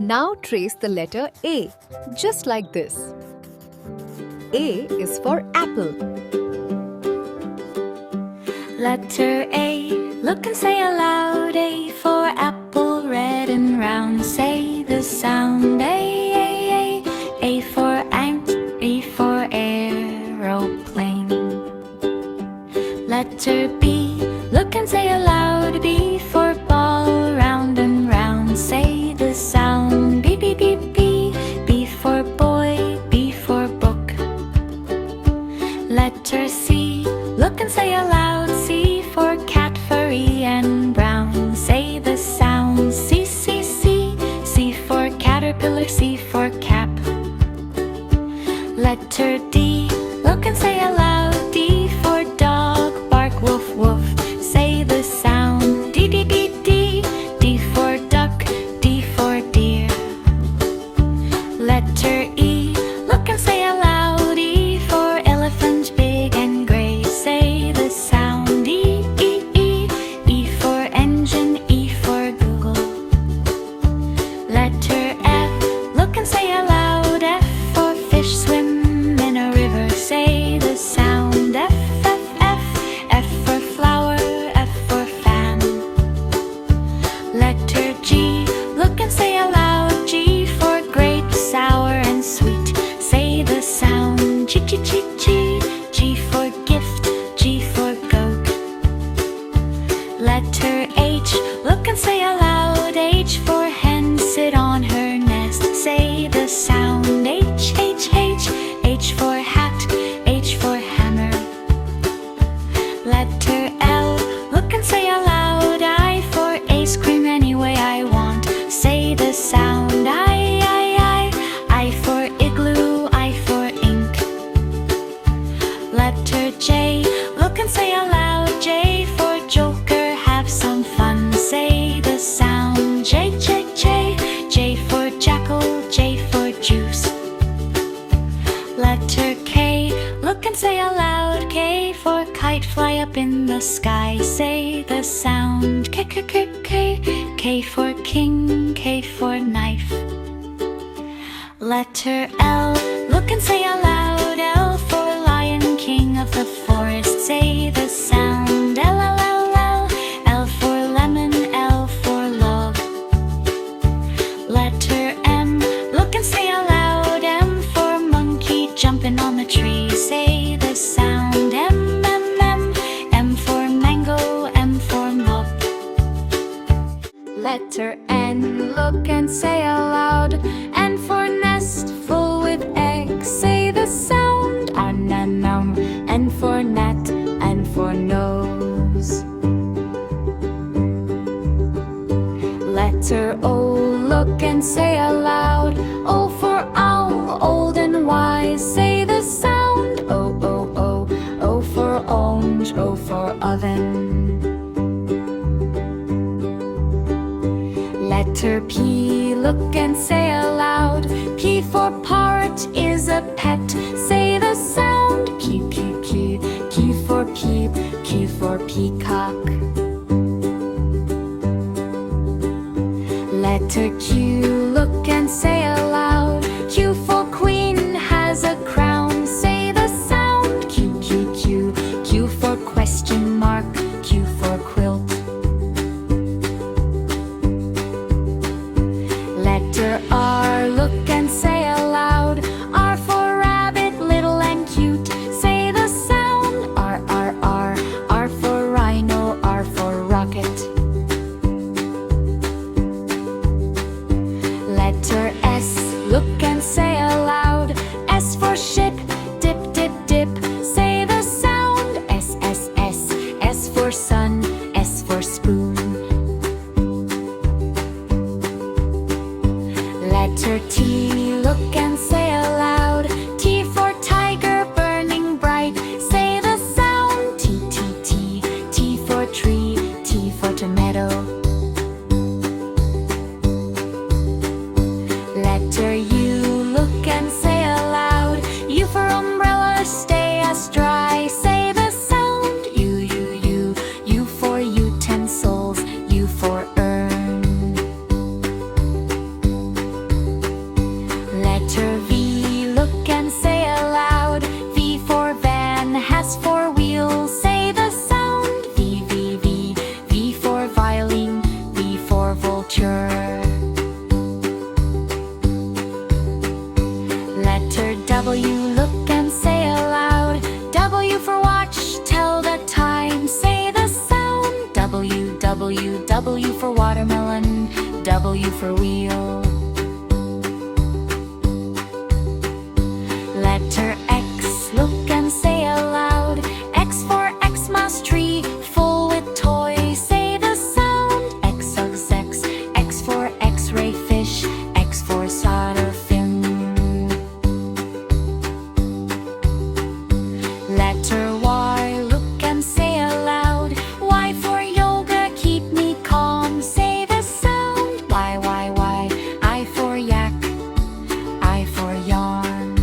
Now trace the letter A, just like this. A is for apple. Letter A, look and say aloud. A for apple, red and round. Say the sound A. A for ant, A for aeroplane. Letter B, look and say aloud. B for ball, round and round. Say the sound B. B for boy, B for book. Letter C, look and say aloud. C for cat, furry and brown. Say the sound C. C for caterpillar, C for cap. Letter D, look and say aloud. D for dog, bark, woof woof. Say the sound D. D for duck, D for deer. Letter E, look and say aloud. E for elephant, big and gray. Say the sound E. E for engine, E for Google. Letter F, look and say aloud. F for fish, swim in a river. Say the sound F. F for flower, F for fan. Letter G, look and say aloud. G for grape, sour and sweet. Say the sound G. G for gift, G for goat. Letter H, look and say aloud. H for hen, sit on her nest. Say the sound H. H for hat, H for hammer. Letter L, look and say aloud. I for ice cream any way I want. Say the sound I. I for igloo, I for ink. Letter J, look and say aloud. J for joker, have some fun. Say the sound J. J for jackal, J for juice. Letter K, look and say aloud. K for kite, fly up in the sky. Say the sound K. K for king, K for knife. Letter L, look and say aloud. L for lion, king of the forest. Say the sound L. L for lemon, L for love. Letter M, look and say aloud. M for monkey, jumping on the tree. Say the sound M. M for mango, M for mug. Letter N, look and say aloud. N for nest, full with eggs. Say the sound N. N for net, N for nose. Letter O, look and say aloud. O for owl, old and wise. Say the sound O. O for orange, O for oven. Letter P, look and say aloud. P for parrot is a pet. Say the sound P. Q for peep, Q for peacock. Letter Q, look and say aloud. Q for queen, has a crown. Say the sound Q. Q for question mark, Q for quilt. Letter R, look and say aloud. R for rabbit, little and cute. Say the sound R. R for rhino, R for rocket. Letter S, look and say aloud. S for ship, dip. Say the sound S. S for sun, S for spoon. Letter T, look and say aloud. T for tiger, burning bright. Say the sound T. T for tree, T for tomato. Letter U, look and say aloud. U for umbrella, stay as dry. Say the sound U. U for utensils, U for urn. W, look and say aloud. W for watch, tell the time, say the sound. W, W, W for watermelon, W for wheel. Letter X, look and say aloud. X for Xmas tree, full with toys, say the sound. X of sex, X for X-ray fish, X for solder fin. Letter Y, look and say aloud. Y for yoga, keep me calm, say the sound. Y, Y, Y. I for yak, I for yarn.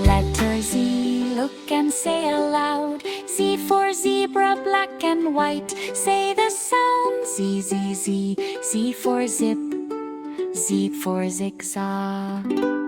Letter Z, look and say aloud. Z for zebra, black and white, say the sound. Z, Z, Z. Z for zip, Z for zigzag.